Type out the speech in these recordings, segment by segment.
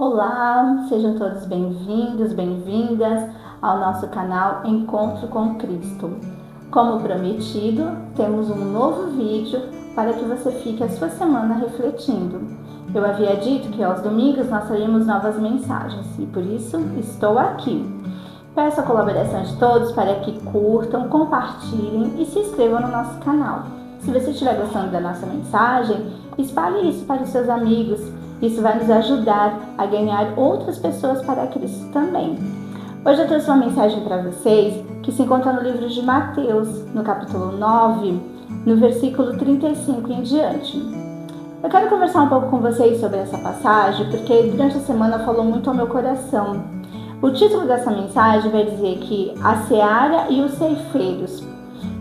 Olá, sejam todos bem-vindos, bem-vindas ao nosso canal Encontro com Cristo. Como prometido, temos um novo vídeo para que você fique a sua semana refletindo. Eu havia dito que aos domingos nós teríamos novas mensagens e por isso estou aqui. Peço a colaboração de todos para que curtam, compartilhem e se inscrevam no nosso canal. Se você estiver gostando da nossa mensagem, espalhe isso para os seus amigos. Isso vai nos ajudar a ganhar outras pessoas para Cristo também. Hoje eu trouxe uma mensagem para vocês que se encontra no livro de Mateus, no capítulo 9, no versículo 35 em diante. Eu quero conversar um pouco com vocês sobre essa passagem, porque durante a semana falou muito ao meu coração. O título dessa mensagem vai dizer que a seara e os ceifeiros.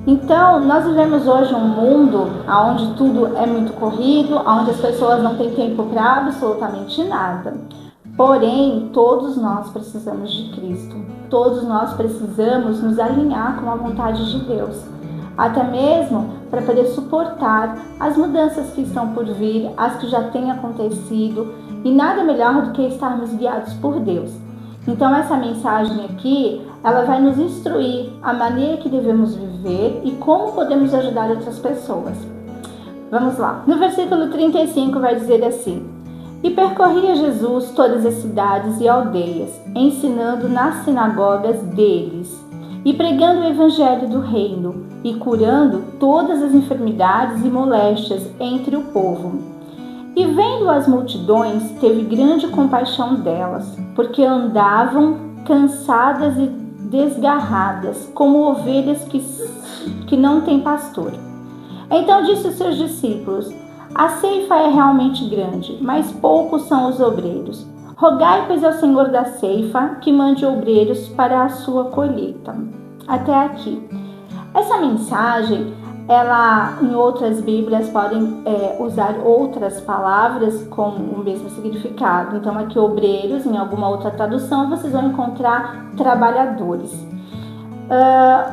Então, nós vivemos hoje um mundo onde tudo é muito corrido, onde as pessoas não têm tempo para absolutamente nada. Porém, todos nós precisamos de Cristo. Todos nós precisamos nos alinhar com a vontade de Deus. Até mesmo para poder suportar as mudanças que estão por vir, as que já têm acontecido. E nada melhor do que estarmos guiados por Deus. Então essa mensagem aqui, ela vai nos instruir a maneira que devemos viver e como podemos ajudar outras pessoas. Vamos lá. No versículo 35 vai dizer assim: E percorria Jesus todas as cidades e aldeias, ensinando nas sinagogas deles, e pregando o evangelho do reino, e curando todas as enfermidades e moléstias entre o povo. E vendo as multidões, teve grande compaixão delas, porque andavam cansadas e desgarradas, como ovelhas que não têm pastor. Então disse aos seus discípulos: A ceifa é realmente grande, mas poucos são os obreiros. Rogai, pois, ao Senhor da ceifa que mande obreiros para a sua colheita. Até aqui. Essa mensagem, ela em outras Bíblias podem usar outras palavras com o mesmo significado. Então aqui obreiros, em alguma outra tradução vocês vão encontrar trabalhadores.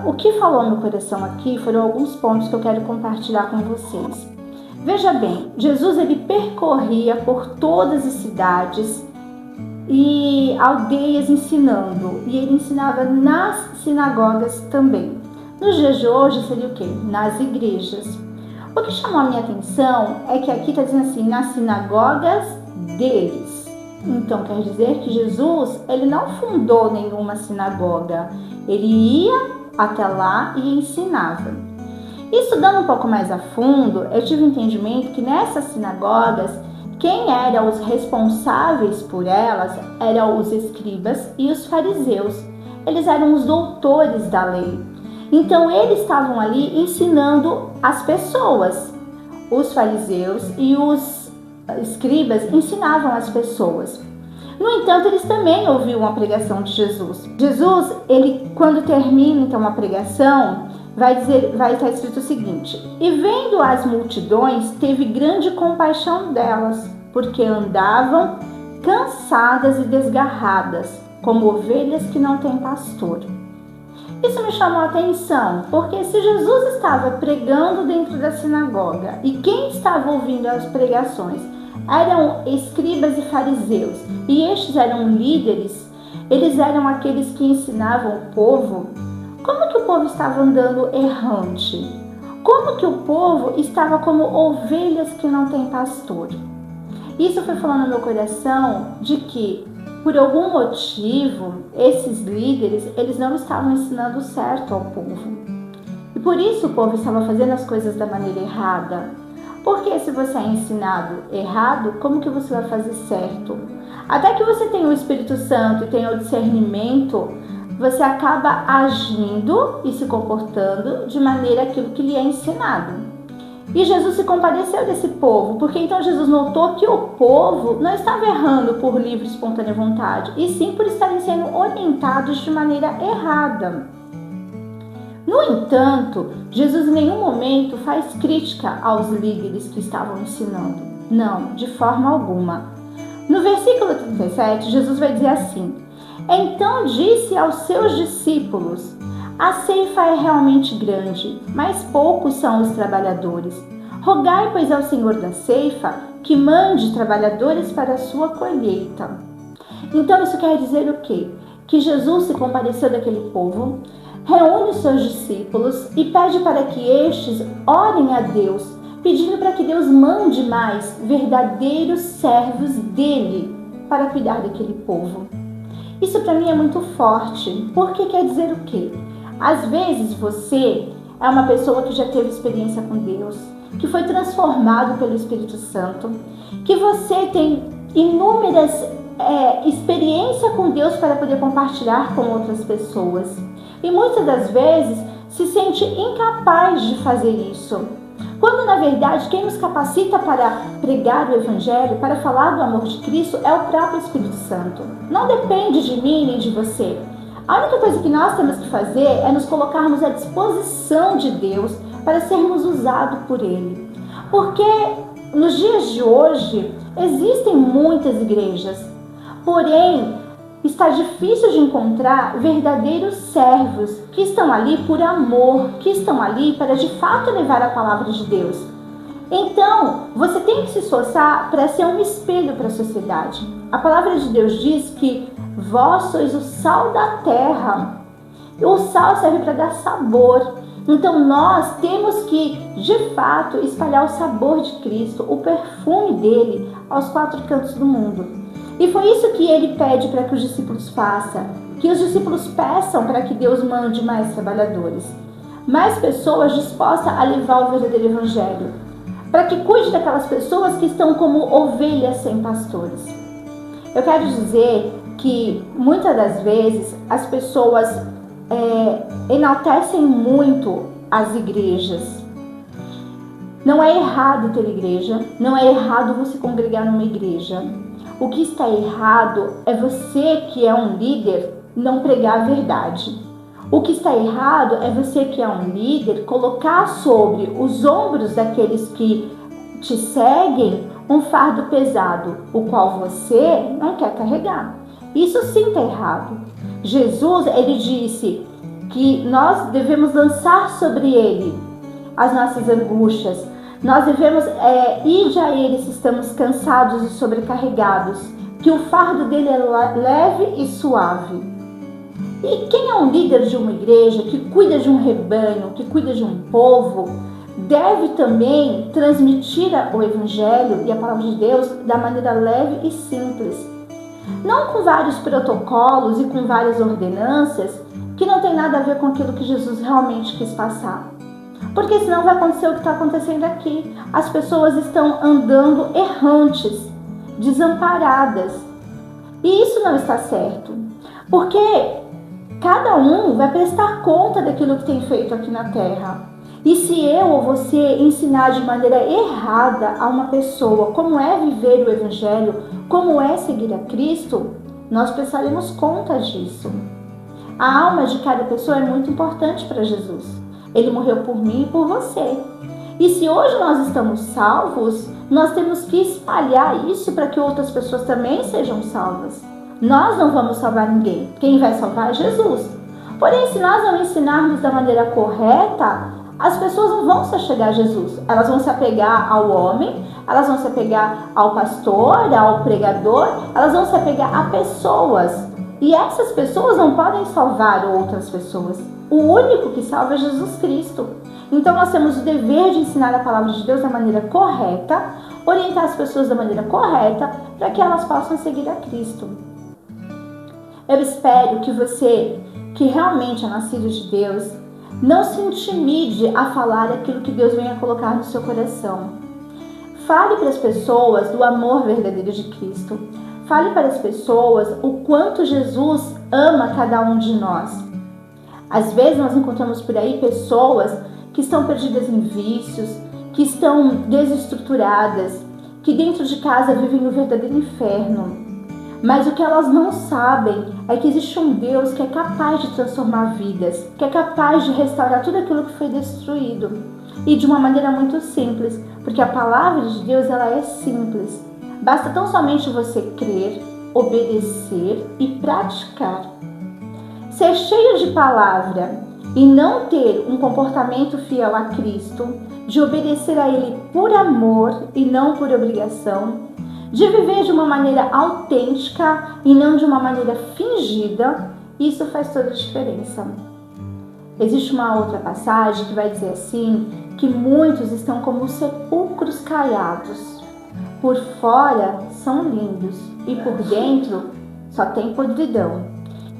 O que falou no meu coração aqui foram alguns pontos que eu quero compartilhar com vocês. Veja bem, Jesus ele percorria por todas as cidades e aldeias ensinando, e ele ensinava nas sinagogas também. Nos dias de hoje seria o quê? Nas igrejas. O que chamou a minha atenção é que aqui está dizendo assim, nas sinagogas deles. Então quer dizer que Jesus, ele não fundou nenhuma sinagoga. Ele ia até lá e ensinava. Estudando um pouco mais a fundo, eu tive o entendimento que nessas sinagogas, quem eram os responsáveis por elas eram os escribas e os fariseus. Eles eram os doutores da lei. Então eles estavam ali ensinando as pessoas. Os fariseus e os escribas ensinavam as pessoas. No entanto, eles também ouviam a pregação de Jesus. Jesus, ele quando termina então a pregação, vai estar escrito o seguinte: E vendo as multidões, teve grande compaixão delas, porque andavam cansadas e desgarradas, como ovelhas que não têm pastor. Isso me chamou a atenção, porque se Jesus estava pregando dentro da sinagoga e quem estava ouvindo as pregações eram escribas e fariseus, e estes eram líderes, eles eram aqueles que ensinavam o povo, como que o povo estava andando errante? Como que o povo estava como ovelhas que não têm pastor? Isso foi falando no meu coração de que por algum motivo, esses líderes, eles não estavam ensinando certo ao povo. E por isso o povo estava fazendo as coisas da maneira errada. Porque se você é ensinado errado, como que você vai fazer certo? Até que você tenha o Espírito Santo e tenha o discernimento, você acaba agindo e se comportando de maneira aquilo que lhe é ensinado. E Jesus se compadeceu desse povo, porque então Jesus notou que o povo não estava errando por livre e espontânea vontade, e sim por estarem sendo orientados de maneira errada. No entanto, Jesus em nenhum momento faz crítica aos líderes que estavam ensinando. Não, de forma alguma. No versículo 37, Jesus vai dizer assim: Então disse aos seus discípulos: A ceifa é realmente grande, mas poucos são os trabalhadores. Rogai, pois, ao Senhor da ceifa que mande trabalhadores para a sua colheita. Então isso quer dizer o quê? Que Jesus se compadeceu daquele povo, reúne os seus discípulos e pede para que estes orem a Deus, pedindo para que Deus mande mais verdadeiros servos dele para cuidar daquele povo. Isso para mim é muito forte, porque quer dizer o quê? Às vezes você é uma pessoa que já teve experiência com Deus, que foi transformado pelo Espírito Santo, que você tem inúmeras experiências com Deus para poder compartilhar com outras pessoas. E muitas das vezes se sente incapaz de fazer isso. Quando na verdade quem nos capacita para pregar o Evangelho, para falar do amor de Cristo é o próprio Espírito Santo. Não depende de mim nem de você. A única coisa que nós temos que fazer é nos colocarmos à disposição de Deus para sermos usados por Ele. Porque nos dias de hoje existem muitas igrejas, porém está difícil de encontrar verdadeiros servos que estão ali por amor, que estão ali para de fato levar a palavra de Deus. Então, você tem que se esforçar para ser um espelho para a sociedade. A palavra de Deus diz que vós sois o sal da terra. O sal serve para dar sabor. Então, nós temos que, de fato, espalhar o sabor de Cristo, o perfume dele aos quatro cantos do mundo. E foi isso que ele pede para que os discípulos façam, que os discípulos peçam para que Deus mande mais trabalhadores, mais pessoas dispostas a levar o verdadeiro evangelho, para que cuide daquelas pessoas que estão como ovelhas sem pastores. Eu quero dizer que muitas das vezes as pessoas enaltecem muito as igrejas. Não é errado ter igreja, não é errado você congregar numa igreja. O que está errado é você, que é um líder, não pregar a verdade. O que está errado é você, que é um líder, colocar sobre os ombros daqueles que te seguem um fardo pesado, o qual você não quer carregar. Isso sim está errado. Jesus, ele disse que nós devemos lançar sobre ele as nossas angústias. Nós devemos ir a ele se estamos cansados e sobrecarregados, que o fardo dele é leve e suave. E quem é um líder de uma igreja, que cuida de um rebanho, que cuida de um povo, deve também transmitir o Evangelho e a palavra de Deus da maneira leve e simples. Não com vários protocolos e com várias ordenâncias que não tem nada a ver com aquilo que Jesus realmente quis passar. Porque senão vai acontecer o que está acontecendo aqui. As pessoas estão andando errantes, desamparadas. E isso não está certo. Porque cada um vai prestar conta daquilo que tem feito aqui na Terra. E se eu ou você ensinar de maneira errada a uma pessoa como é viver o Evangelho, como é seguir a Cristo, nós prestaremos conta disso. A alma de cada pessoa é muito importante para Jesus. Ele morreu por mim e por você. E se hoje nós estamos salvos, nós temos que espalhar isso para que outras pessoas também sejam salvas. Nós não vamos salvar ninguém. Quem vai salvar é Jesus. Porém, se nós não ensinarmos da maneira correta, as pessoas não vão se achegar a Jesus. Elas vão se apegar ao homem, elas vão se apegar ao pastor, ao pregador, elas vão se apegar a pessoas. E essas pessoas não podem salvar outras pessoas. O único que salva é Jesus Cristo. Então nós temos o dever de ensinar a palavra de Deus da maneira correta, orientar as pessoas da maneira correta, para que elas possam seguir a Cristo. Eu espero que você, que realmente é nascido de Deus, não se intimide a falar aquilo que Deus venha colocar no seu coração. Fale para as pessoas do amor verdadeiro de Cristo. Fale para as pessoas o quanto Jesus ama cada um de nós. Às vezes nós encontramos por aí pessoas que estão perdidas em vícios, que estão desestruturadas, que dentro de casa vivem o verdadeiro inferno. Mas o que elas não sabem é que existe um Deus que é capaz de transformar vidas, que é capaz de restaurar tudo aquilo que foi destruído. E de uma maneira muito simples, porque a palavra de Deus ela é simples. Basta tão somente você crer, obedecer e praticar. Ser cheio de palavra e não ter um comportamento fiel a Cristo, de obedecer a Ele por amor e não por obrigação, de viver de uma maneira autêntica e não de uma maneira fingida, isso faz toda a diferença. Existe uma outra passagem que vai dizer assim, que muitos estão como sepulcros caiados. Por fora são lindos e por dentro só tem podridão.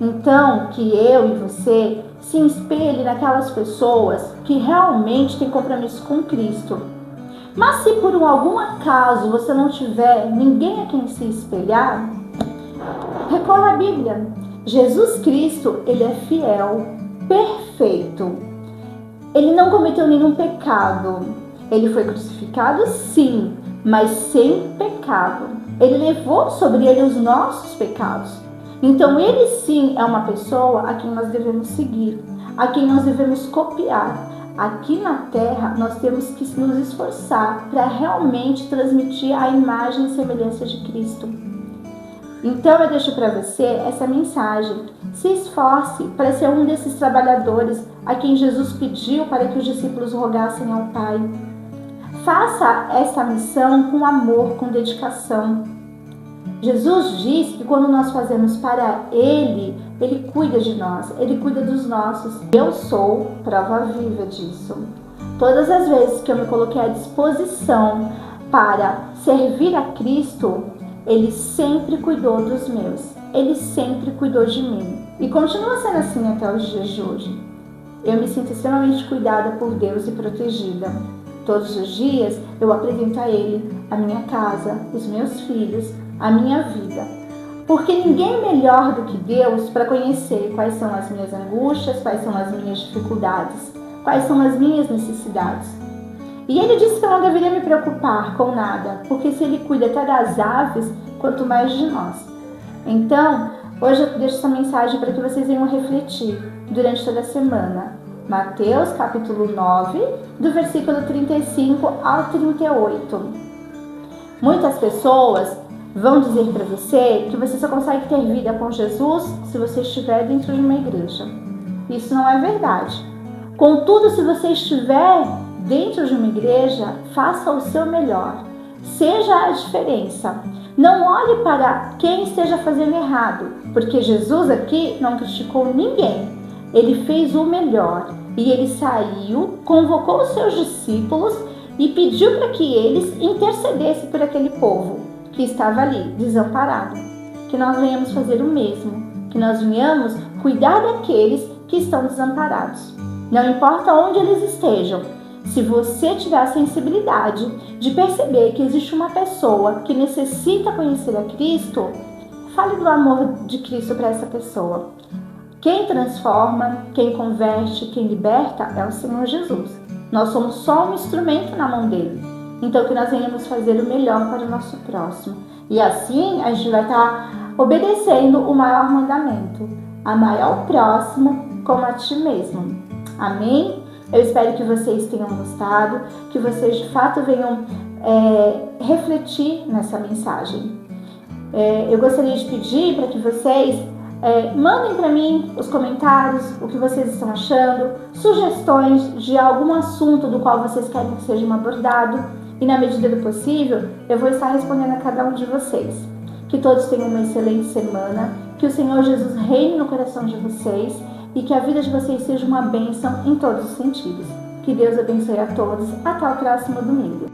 Então, que eu e você se espelhe naquelas pessoas que realmente têm compromisso com Cristo. Mas se por algum acaso você não tiver ninguém a quem se espelhar, recorra à Bíblia. Jesus Cristo, ele é fiel, perfeito. Ele não cometeu nenhum pecado. Ele foi crucificado, sim, mas sem pecado. Ele levou sobre ele os nossos pecados. Então ele sim é uma pessoa a quem nós devemos seguir, a quem nós devemos copiar. Aqui na Terra nós temos que nos esforçar para realmente transmitir a imagem e semelhança de Cristo. Então eu deixo para você essa mensagem. Se esforce para ser um desses trabalhadores a quem Jesus pediu para que os discípulos rogassem ao Pai. Faça essa missão com amor, com dedicação. Jesus diz que quando nós fazemos para Ele, Ele cuida de nós, Ele cuida dos nossos. Eu sou prova viva disso. Todas as vezes que eu me coloquei à disposição para servir a Cristo, Ele sempre cuidou dos meus, Ele sempre cuidou de mim. E continua sendo assim até os dias de hoje. Eu me sinto extremamente cuidada por Deus e protegida. Todos os dias eu apresento a Ele a minha casa, os meus filhos, a minha vida. Porque ninguém melhor do que Deus para conhecer quais são as minhas angústias, quais são as minhas dificuldades, quais são as minhas necessidades. E Ele disse que eu não deveria me preocupar com nada, porque se Ele cuida até das aves, quanto mais de nós. Então, hoje eu deixo essa mensagem para que vocês venham refletir durante toda a semana. Mateus capítulo 9, do versículo 35 ao 38. Muitas pessoas vão dizer para você que você só consegue ter vida com Jesus se você estiver dentro de uma igreja. Isso não é verdade. Contudo, se você estiver dentro de uma igreja, faça o seu melhor. Seja a diferença. Não olhe para quem esteja fazendo errado, porque Jesus aqui não criticou ninguém. Ele fez o melhor e ele saiu, convocou os seus discípulos e pediu para que eles intercedessem por aquele povo que estava ali, desamparado. Que nós venhamos fazer o mesmo, que nós venhamos cuidar daqueles que estão desamparados. Não importa onde eles estejam, se você tiver a sensibilidade de perceber que existe uma pessoa que necessita conhecer a Cristo, fale do amor de Cristo para essa pessoa. Quem transforma, quem converte, quem liberta é o Senhor Jesus. Nós somos só um instrumento na mão dele. Então que nós venhamos fazer o melhor para o nosso próximo. E assim a gente vai estar obedecendo o maior mandamento. Amar ao próximo como a ti mesmo. Amém? Eu espero que vocês tenham gostado, que vocês de fato venham refletir nessa mensagem. Eu gostaria de pedir para que vocês mandem para mim os comentários, o que vocês estão achando, sugestões de algum assunto do qual vocês querem que seja abordado e na medida do possível eu vou estar respondendo a cada um de vocês. Que todos tenham uma excelente semana, que o Senhor Jesus reine no coração de vocês e que a vida de vocês seja uma bênção em todos os sentidos. Que Deus abençoe a todos. Até o próximo domingo.